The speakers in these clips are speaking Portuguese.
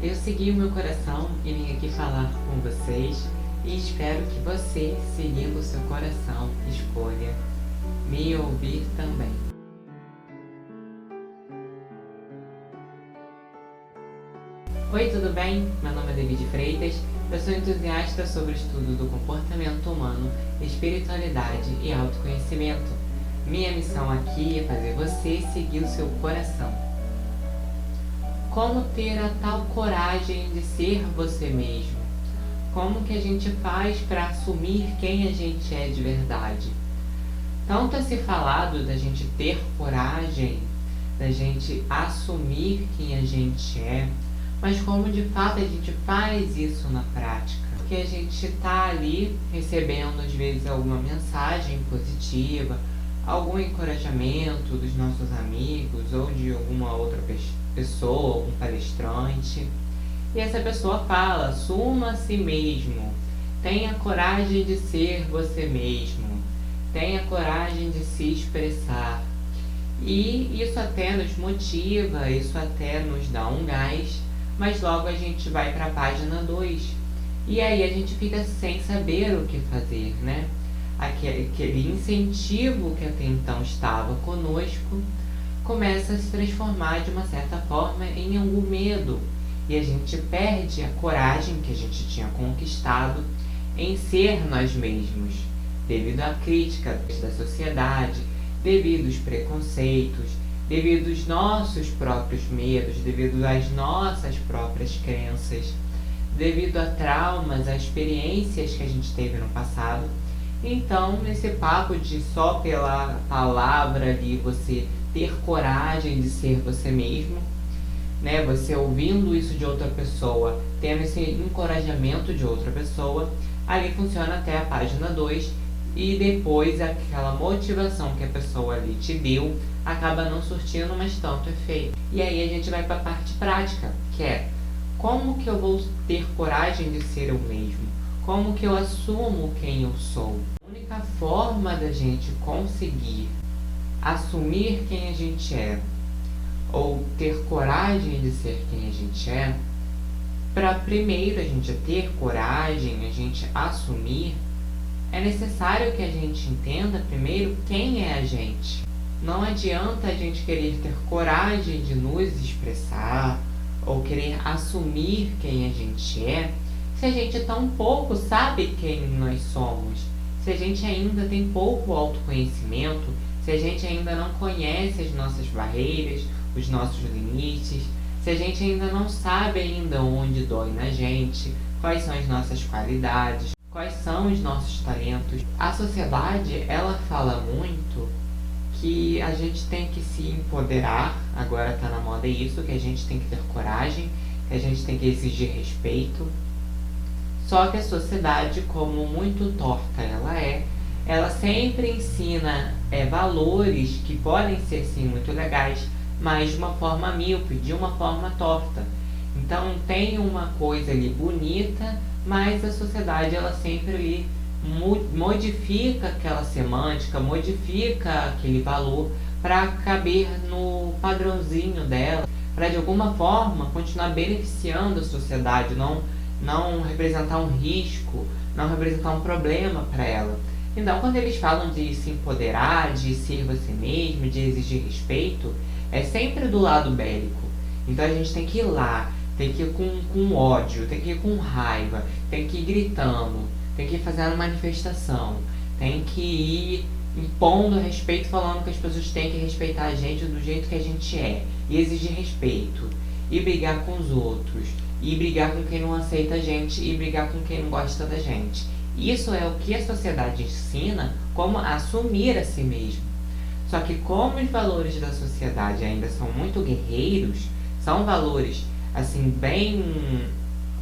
Eu segui o meu coração e vim aqui falar com vocês e espero que você, seguindo o seu coração, escolha me ouvir também. Oi, tudo bem? Meu nome é David Freitas, eu sou entusiasta sobre o estudo do comportamento humano, espiritualidade e autoconhecimento. Minha missão aqui é fazer você seguir o seu coração. Como ter a tal coragem de ser você mesmo? Como que a gente faz para assumir quem a gente é de verdade? Tanto é se falado da gente ter coragem, da gente assumir quem a gente é, mas como de fato a gente faz isso na prática? Porque a gente está ali recebendo às vezes alguma mensagem positiva, algum encorajamento dos nossos amigos ou de alguma outra pessoa, algum palestrante. E essa pessoa fala, assuma a si mesmo, tenha coragem de ser você mesmo, tenha coragem de se expressar. E isso até nos motiva, isso até nos dá um gás, mas logo a gente vai para a página 2 e aí a gente fica sem saber o que fazer, né? Aquele incentivo que até então estava conosco começa a se transformar de uma certa forma em algum medo e a gente perde a coragem que a gente tinha conquistado em ser nós mesmos, devido à crítica da sociedade, devido aos preconceitos, devido aos nossos próprios medos, devido às nossas próprias crenças, devido a traumas, a experiências que a gente teve no passado. Então, nesse papo de só pela palavra ali você ter coragem de ser você mesmo, né? Você ouvindo isso de outra pessoa, tendo esse encorajamento de outra pessoa, ali funciona até a página 2 e depois aquela motivação que a pessoa ali te deu acaba não surtindo mais tanto efeito. E aí a gente vai para a parte prática, que é como que eu vou ter coragem de ser eu mesmo? Como que eu assumo quem eu sou? A única forma da gente conseguir assumir quem a gente é, ou ter coragem de ser quem a gente é, para primeiro a gente ter coragem, a gente assumir, é necessário que a gente entenda primeiro quem é a gente. Não adianta a gente querer ter coragem de nos expressar ou querer assumir quem a gente é se a gente tão pouco sabe quem nós somos, se a gente ainda tem pouco autoconhecimento, se a gente ainda não conhece as nossas barreiras, os nossos limites, se a gente ainda não sabe ainda onde dói na gente, quais são as nossas qualidades, quais são os nossos talentos. A sociedade, ela fala muito que a gente tem que se empoderar, agora está na moda isso, que a gente tem que ter coragem, que a gente tem que exigir respeito. Só que a sociedade, como muito torta ela sempre ensina valores que podem ser sim muito legais, mas de uma forma míope, de uma forma torta. Então tem uma coisa ali bonita, mas a sociedade ela sempre ali modifica aquela semântica, modifica aquele valor para caber no padrãozinho dela, para de alguma forma continuar beneficiando a sociedade, não representar um risco, não representar um problema para ela. Então, quando eles falam de se empoderar, de ser você mesmo, de exigir respeito, é sempre do lado bélico. Então a gente tem que ir lá, tem que ir com ódio, tem que ir com raiva, tem que ir gritando, tem que ir fazendo manifestação, tem que ir impondo respeito, falando que as pessoas têm que respeitar a gente do jeito que a gente é, e exigir respeito, e brigar com os outros, e brigar com quem não aceita a gente, e brigar com quem não gosta da gente. Isso é o que a sociedade ensina como assumir a si mesmo. Só que como os valores da sociedade ainda são muito guerreiros, são valores assim bem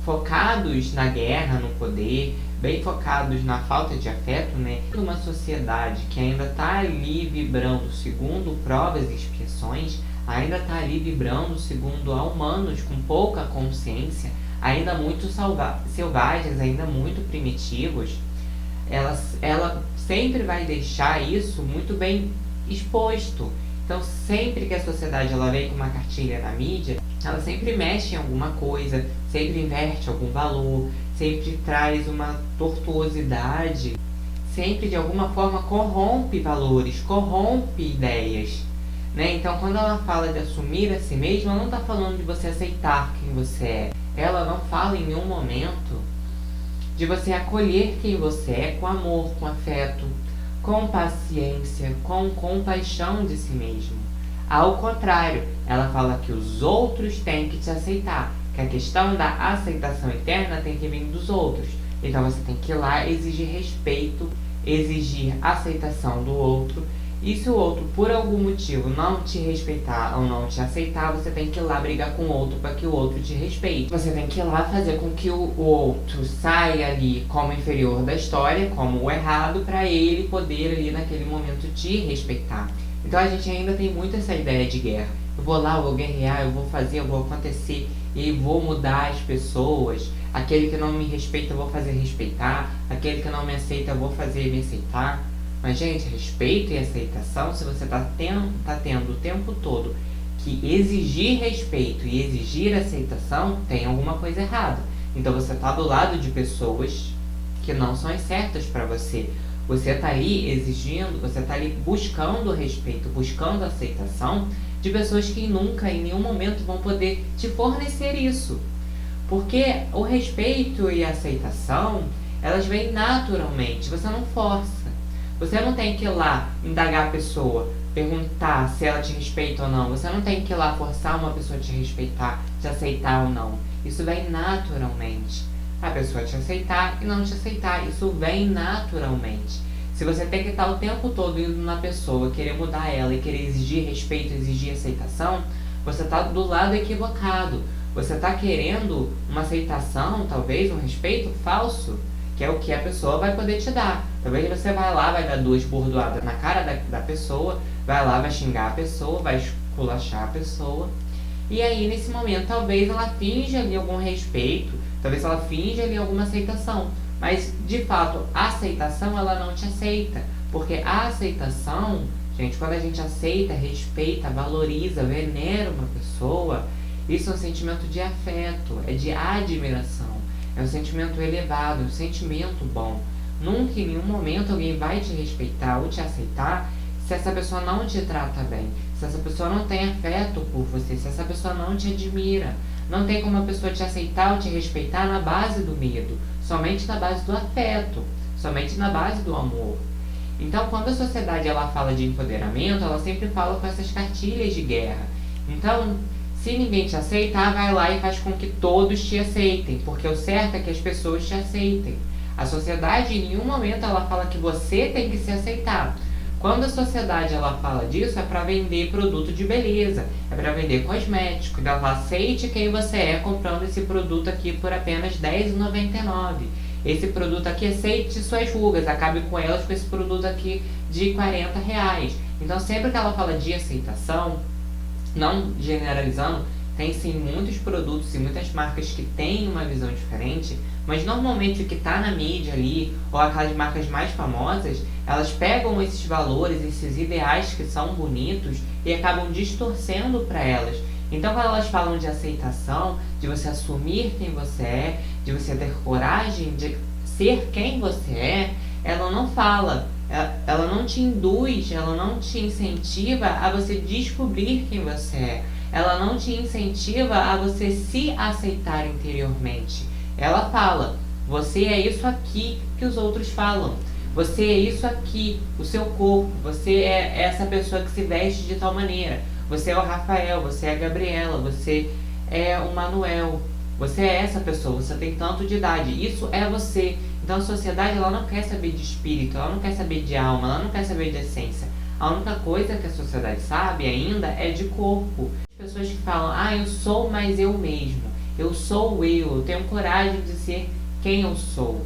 focados na guerra, no poder, bem focados na falta de afeto, né? Uma sociedade que ainda está ali vibrando segundo provas e expiações, ainda está ali vibrando segundo a humanos com pouca consciência, ainda muito selvagens, ainda muito primitivos, ela sempre vai deixar isso muito bem exposto. Então, sempre que a sociedade ela vem com uma cartilha na mídia, ela sempre mexe em alguma coisa, sempre inverte algum valor, sempre traz uma tortuosidade, sempre de alguma forma corrompe valores, corrompe ideias, né? Então, quando ela fala de assumir a si mesma, ela não está falando de você aceitar quem você é. Ela não fala em nenhum momento de você acolher quem você é com amor, com afeto, com paciência, com compaixão de si mesmo. Ao contrário, ela fala que os outros têm que te aceitar, que a questão da aceitação interna tem que vir dos outros. Então você tem que ir lá exigir respeito, exigir aceitação do outro. E se o outro, por algum motivo, não te respeitar ou não te aceitar, você tem que ir lá brigar com o outro para que o outro te respeite. Você tem que ir lá fazer com que o outro saia ali como inferior da história, como o errado, para ele poder ali naquele momento te respeitar. Então a gente ainda tem muito essa ideia de guerra. Eu vou lá, eu vou guerrear, eu vou fazer, eu vou acontecer e vou mudar as pessoas. Aquele que não me respeita eu vou fazer respeitar, aquele que não me aceita eu vou fazer me aceitar. Mas, gente, respeito e aceitação, se você tá tendo o tempo todo que exigir respeito e exigir aceitação, tem alguma coisa errada. Então você tá do lado de pessoas que não são as certas para você. Você tá ali exigindo, você tá ali buscando respeito, buscando aceitação de pessoas que nunca, em nenhum momento, vão poder te fornecer isso. Porque o respeito e a aceitação, elas vêm naturalmente, você não força. Você não tem que ir lá indagar a pessoa, perguntar se ela te respeita ou não. Você não tem que ir lá forçar uma pessoa a te respeitar, te aceitar ou não. Isso vem naturalmente. A pessoa te aceitar e não te aceitar, isso vem naturalmente. Se você tem que estar o tempo todo indo na pessoa, querer mudar ela e querer exigir respeito, exigir aceitação, você está do lado equivocado. Você está querendo uma aceitação, talvez um respeito falso, que é o que a pessoa vai poder te dar. Talvez você vai lá, vai dar 2 bordoadas na cara da pessoa, vai lá, vai xingar a pessoa, vai esculachar a pessoa. E aí, nesse momento, talvez ela finja ali algum respeito, talvez ela finja ali alguma aceitação. Mas, de fato, a aceitação, ela não te aceita. Porque a aceitação, gente, quando a gente aceita, respeita, valoriza, venera uma pessoa, isso é um sentimento de afeto, é de admiração. É um sentimento elevado, um sentimento bom. Nunca em nenhum momento alguém vai te respeitar ou te aceitar se essa pessoa não te trata bem, se essa pessoa não tem afeto por você, se essa pessoa não te admira. Não tem como a pessoa te aceitar ou te respeitar na base do medo, somente na base do afeto, somente na base do amor. Então, quando a sociedade ela fala de empoderamento, ela sempre fala com essas cartilhas de guerra. Então, se ninguém te aceita, vai lá e faz com que todos te aceitem, porque o certo é que as pessoas te aceitem. A sociedade em nenhum momento ela fala que você tem que se aceitar. Quando a sociedade ela fala disso, é para vender produto de beleza, é para vender cosmético. Ela fala, aceite quem você é comprando esse produto aqui por apenas R$10,99. Esse produto aqui, aceite suas rugas, acabe com elas com esse produto aqui de R$40. Então, sempre que ela fala de aceitação, não generalizando, tem sim muitos produtos e muitas marcas que têm uma visão diferente, mas normalmente o que está na mídia ali, ou aquelas marcas mais famosas, elas pegam esses valores, esses ideais que são bonitos e acabam distorcendo para elas. Então, quando elas falam de aceitação, de você assumir quem você é, de você ter coragem de ser quem você é, ela não fala. Ela não te induz, ela não te incentiva a você descobrir quem você é. Ela não te incentiva a você se aceitar interiormente. Ela fala, você é isso aqui que os outros falam. Você é isso aqui, o seu corpo. Você é essa pessoa que se veste de tal maneira. Você é o Rafael, você é a Gabriela, você é o Manuel. Você é essa pessoa, você tem tanto de idade. Isso é você. Então a sociedade ela não quer saber de espírito, ela não quer saber de alma, ela não quer saber de essência. A única coisa que a sociedade sabe ainda é de corpo. As pessoas que falam, eu sou mais eu mesmo, eu sou eu tenho coragem de ser quem eu sou.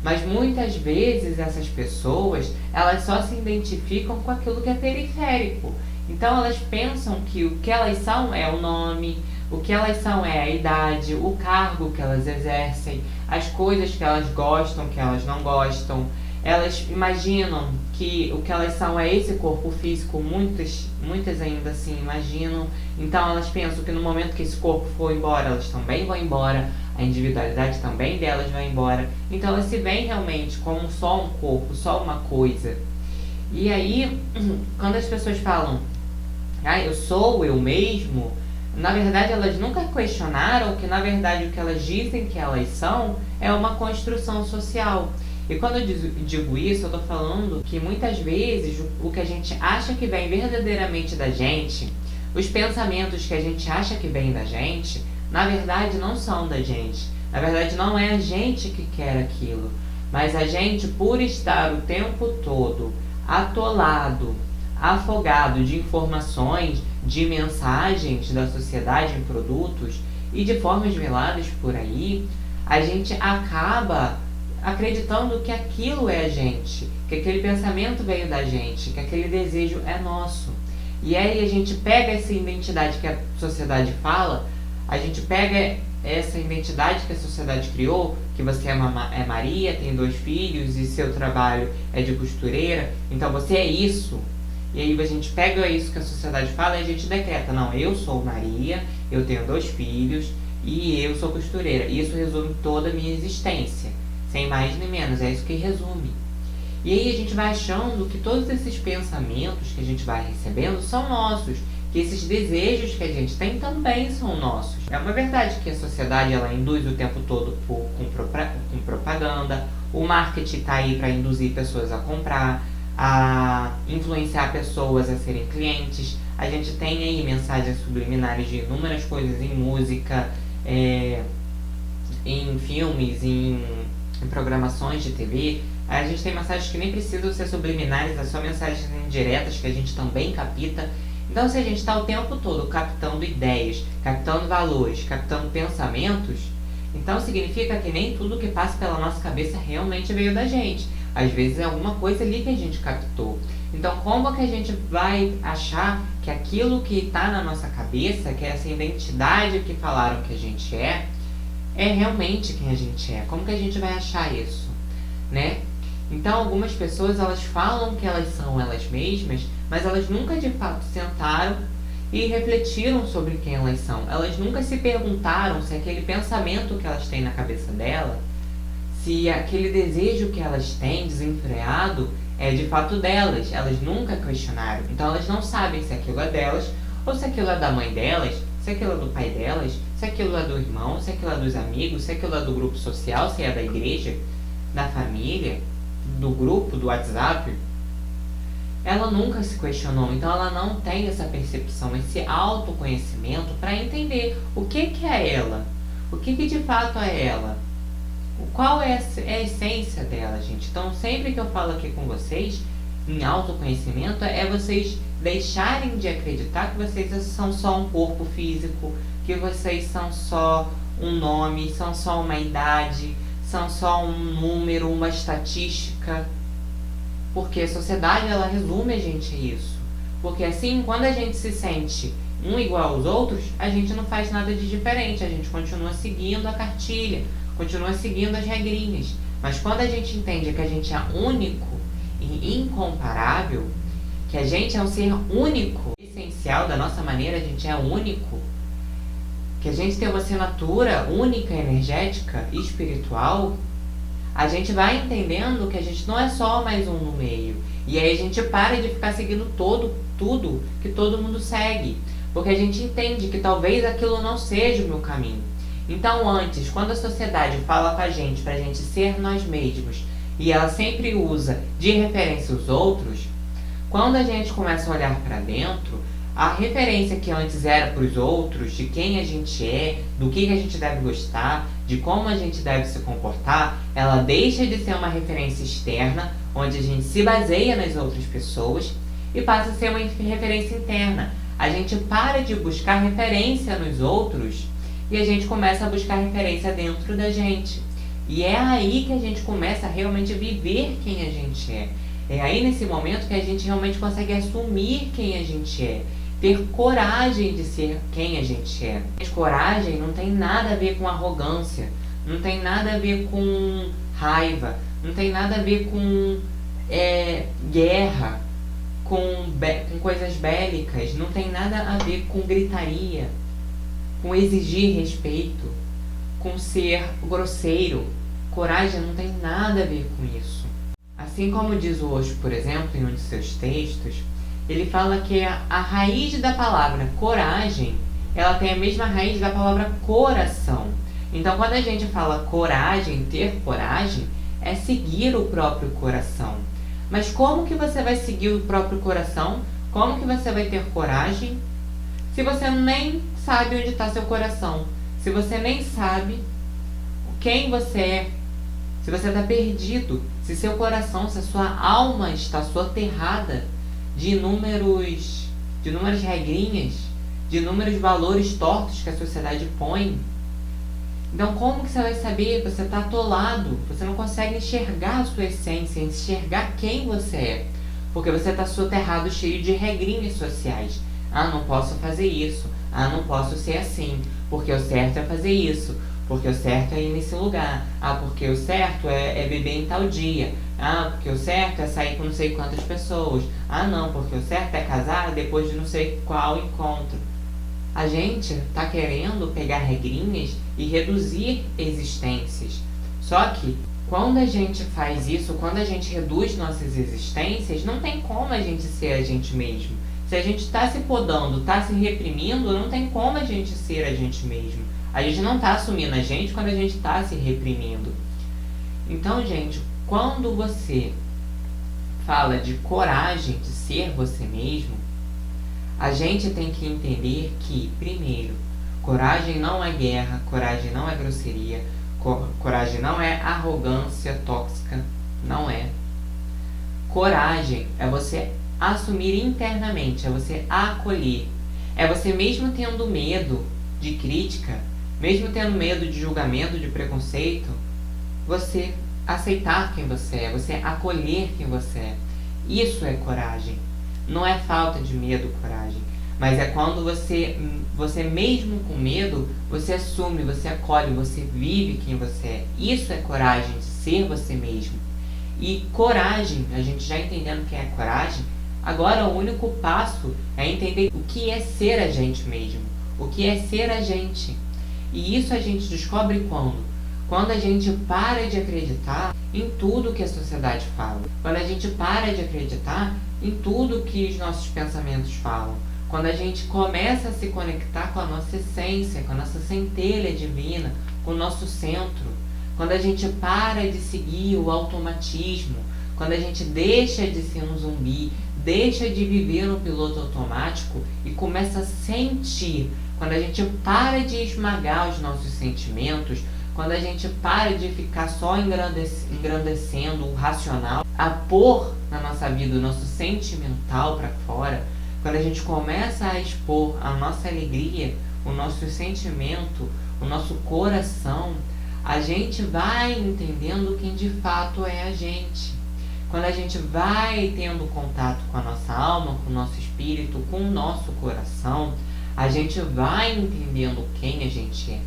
Mas muitas vezes essas pessoas, elas só se identificam com aquilo que é periférico. Então elas pensam que o que elas são é o nome, o que elas são é a idade, o cargo que elas exercem, as coisas que elas gostam, que elas não gostam. Elas imaginam que o que elas são é esse corpo físico, muitas ainda assim imaginam Então elas pensam que no momento que esse corpo for embora, elas também vão embora, a individualidade também delas vai embora. Então elas se veem realmente como só um corpo, só uma coisa. E aí, quando as pessoas falam, eu sou eu mesmo, na verdade elas nunca questionaram que na verdade o que elas dizem que elas são é uma construção social. E quando eu digo isso, eu estou falando que muitas vezes o que a gente acha que vem verdadeiramente da gente, os pensamentos que a gente acha que vem da gente, na verdade não são da gente. Na verdade não é a gente que quer aquilo, mas a gente, por estar o tempo todo atolado, afogado de informações, de mensagens da sociedade em produtos e de formas veladas por aí, a gente acaba acreditando que aquilo é a gente, que aquele pensamento veio da gente, que aquele desejo é nosso. E aí a gente pega essa identidade que a sociedade fala, a gente pega essa identidade que a sociedade criou, que você é Maria, tem 2 filhos e seu trabalho é de costureira, então você é isso. E aí a gente pega isso que a sociedade fala e a gente decreta, não, eu sou Maria, eu tenho 2 filhos e eu sou costureira. E isso resume toda a minha existência, sem mais nem menos, é isso que resume. E aí a gente vai achando que todos esses pensamentos que a gente vai recebendo são nossos, que esses desejos que a gente tem também são nossos. É uma verdade que a sociedade ela induz o tempo todo com propaganda, o marketing está aí para induzir pessoas a comprar, a influenciar pessoas a serem clientes. A gente tem aí mensagens subliminares de inúmeras coisas em música, em filmes, em programações de TV. A gente tem mensagens que nem precisam ser subliminares, é só mensagens indiretas que a gente também capta. Então, se a gente está o tempo todo captando ideias, captando valores, captando pensamentos, então significa que nem tudo que passa pela nossa cabeça realmente veio da gente. Às vezes é alguma coisa ali que a gente captou. Então, como que a gente vai achar que aquilo que está na nossa cabeça, que é essa identidade que falaram que a gente é realmente quem a gente é? Como que a gente vai achar isso, né? Então, algumas pessoas, elas falam que elas são elas mesmas, mas elas nunca de fato sentaram e refletiram sobre quem elas são. Elas nunca se perguntaram se aquele pensamento que elas têm na cabeça dela, se aquele desejo que elas têm desenfreado é de fato delas. Elas nunca questionaram. Então, elas não sabem se aquilo é delas ou se aquilo é da mãe delas, se aquilo é do pai delas, se aquilo é do irmão, se aquilo é dos amigos, se aquilo é do grupo social, se é da igreja, da família, do grupo, do WhatsApp. Ela nunca se questionou, então ela não tem essa percepção, esse autoconhecimento para entender o que é ela, o que de fato é ela, qual é a essência dela, gente. Então, sempre que eu falo aqui com vocês em autoconhecimento, é vocês deixarem de acreditar que vocês são só um corpo físico, que vocês são só um nome, são só uma idade, são só um número, uma estatística. Porque a sociedade, ela resume a gente a isso. Porque assim, quando a gente se sente um igual aos outros, a gente não faz nada de diferente, a gente continua seguindo a cartilha, continua seguindo as regrinhas. Mas quando a gente entende que a gente é único e incomparável, que a gente é um ser único, essencial da nossa maneira, a gente é único, que a gente tem uma assinatura única, energética e espiritual, a gente vai entendendo que a gente não é só mais um no meio. E aí a gente para de ficar seguindo tudo que todo mundo segue. Porque a gente entende que talvez aquilo não seja o meu caminho. Então antes, quando a sociedade fala pra gente ser nós mesmos, e ela sempre usa de referência os outros, quando a gente começa a olhar para dentro, a referência que antes era para os outros, de quem a gente é, do que a gente deve gostar, de como a gente deve se comportar, ela deixa de ser uma referência externa, onde a gente se baseia nas outras pessoas, e passa a ser uma referência interna. A gente para de buscar referência nos outros e a gente começa a buscar referência dentro da gente. E é aí que a gente começa a realmente viver quem a gente é. É aí nesse momento que a gente realmente consegue assumir quem a gente é. Ter coragem de ser quem a gente é. Coragem não tem nada a ver com arrogância, não tem nada a ver com raiva, não tem nada a ver com guerra. com coisas bélicas, não tem nada a ver com gritaria, com exigir respeito, com ser grosseiro. Coragem não tem nada a ver com isso. Assim como diz o Osho, por exemplo, em um de seus textos, ele fala que a raiz da palavra coragem, ela tem a mesma raiz da palavra coração. Então, quando a gente fala coragem, ter coragem, é seguir o próprio coração. Mas como que você vai seguir o próprio coração? Como que você vai ter coragem se você nem sabe onde está seu coração? Se você nem sabe quem você é? Se você está perdido? Se seu coração, se a sua alma está soterrada de inúmeras regrinhas, de inúmeros valores tortos que a sociedade põe? Então como que você vai saber? Você está atolado, você não consegue enxergar a sua essência, enxergar quem você é, porque você está soterrado, cheio de regrinhas sociais. Ah, não posso fazer isso, ah, não posso ser assim, porque o certo é fazer isso, porque o certo é ir nesse lugar, ah, porque o certo é beber em tal dia, ah, porque o certo é sair com não sei quantas pessoas, ah não, porque o certo é casar depois de não sei qual encontro. A gente está querendo pegar regrinhas e reduzir existências. Só que quando a gente faz isso, quando a gente reduz nossas existências, não tem como a gente ser a gente mesmo. Se a gente está se podando, está se reprimindo, não tem como a gente ser a gente mesmo. A gente não está assumindo a gente quando a gente está se reprimindo. Então, gente, quando você fala de coragem de ser você mesmo, a gente tem que entender que, primeiro, coragem não é guerra, coragem não é grosseria, coragem não é arrogância tóxica, não é. Coragem é você assumir internamente, é você acolher, é você mesmo tendo medo de crítica, mesmo tendo medo de julgamento, de preconceito, você aceitar quem você é, você acolher quem você é. Isso é coragem. Não é falta de medo, coragem, mas é quando você mesmo com medo, você assume, você acolhe, você vive quem você é. Isso é coragem, de ser você mesmo. E coragem, a gente já entendendo o que é coragem, agora o único passo é entender o que é ser a gente mesmo, o que é ser a gente. E isso a gente descobre quando? Quando a gente para de acreditar em tudo que a sociedade fala. Quando a gente para de acreditar em tudo que os nossos pensamentos falam. Quando a gente começa a se conectar com a nossa essência, com a nossa centelha divina, com o nosso centro. Quando a gente para de seguir o automatismo. Quando a gente deixa de ser um zumbi, deixa de viver no piloto automático e começa a sentir. Quando a gente para de esmagar os nossos sentimentos, quando a gente para de ficar só engrandecendo o racional, a pôr na nossa vida o nosso sentimental para fora, quando a gente começa a expor a nossa alegria, o nosso sentimento, o nosso coração, a gente vai entendendo quem de fato é a gente. Quando a gente vai tendo contato com a nossa alma, com o nosso espírito, com o nosso coração, a gente vai entendendo quem a gente é.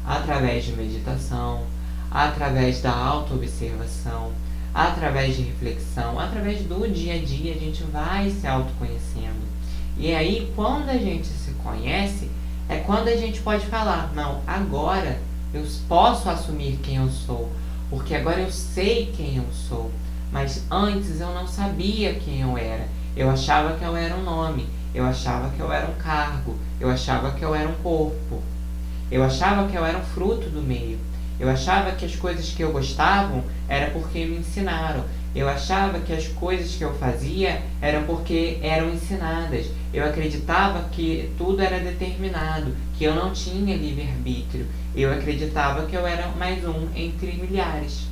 Através de meditação, através da autoobservação, através de reflexão, através do dia a dia, a gente vai se autoconhecendo. E aí, quando a gente se conhece, é quando a gente pode falar, não, agora eu posso assumir quem eu sou, porque agora eu sei quem eu sou, mas antes eu não sabia quem eu era. Eu achava que eu era um nome, eu achava que eu era um cargo, eu achava que eu era um corpo. Eu achava que eu era um fruto do meio. Eu achava que as coisas que eu gostava era porque me ensinaram. Eu achava que as coisas que eu fazia eram porque eram ensinadas. Eu acreditava que tudo era determinado, que eu não tinha livre-arbítrio. Eu acreditava que eu era mais um entre milhares.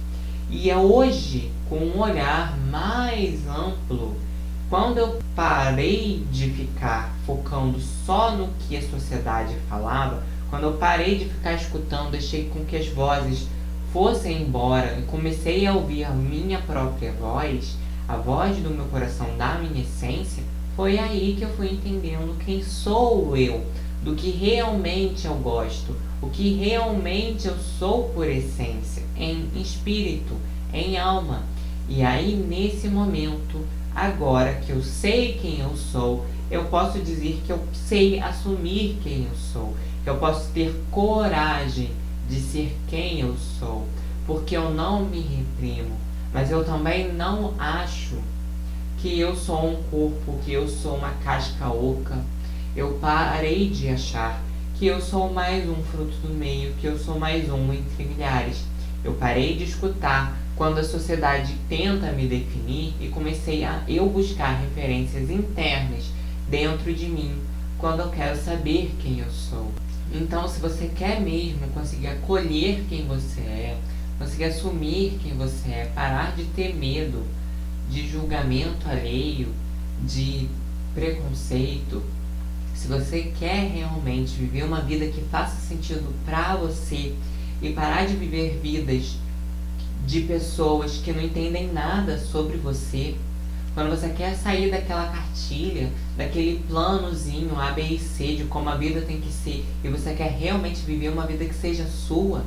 E é hoje, com um olhar mais amplo, quando eu parei de ficar focando só no que a sociedade falava, quando eu parei de ficar escutando, deixei com que as vozes fossem embora e comecei a ouvir a minha própria voz, a voz do meu coração, da minha essência, foi aí que eu fui entendendo quem sou eu, do que realmente eu gosto, o que realmente eu sou por essência, em espírito, em alma. E aí, nesse momento, Agora que eu sei quem eu sou, eu posso dizer que eu sei assumir quem eu sou. Eu posso ter coragem de ser quem eu sou, porque eu não me reprimo, mas eu também não acho que eu sou um corpo, que eu sou uma casca oca. Eu parei de achar que eu sou mais um fruto do meio, que eu sou mais um entre milhares. Eu parei de escutar quando a sociedade tenta me definir e comecei a eu buscar referências internas dentro de mim quando eu quero saber quem eu sou. Então, se você quer mesmo conseguir acolher quem você é, conseguir assumir quem você é, parar de ter medo de julgamento alheio, de preconceito, se você quer realmente viver uma vida que faça sentido pra você e parar de viver vidas de pessoas que não entendem nada sobre você, quando você quer sair daquela cartilha, daquele planozinho A, B e C de como a vida tem que ser, e você quer realmente viver uma vida que seja sua,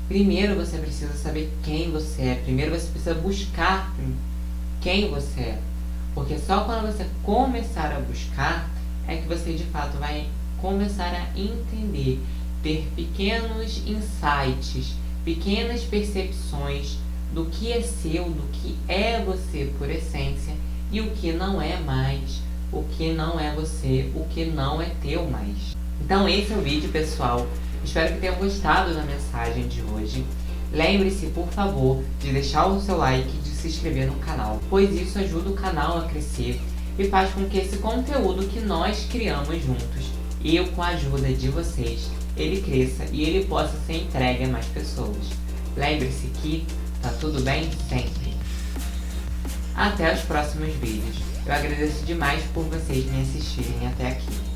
primeiro você precisa saber quem você é. Primeiro você precisa buscar quem você é. Porque só quando você começar a buscar é que você de fato vai começar a entender, ter pequenos insights, pequenas percepções do que é seu, do que é você por essência e o que não é mais, o que não é você, o que não é teu mais. Então esse é o vídeo, pessoal. Espero que tenham gostado da mensagem de hoje. Lembre-se, por favor, de deixar o seu like e de se inscrever no canal, pois isso ajuda o canal a crescer e faz com que esse conteúdo que nós criamos juntos, eu com a ajuda de vocês, ele cresça e ele possa ser entregue a mais pessoas. Lembre-se que tá tudo bem sempre. Até os próximos vídeos. Eu agradeço demais por vocês me assistirem até aqui.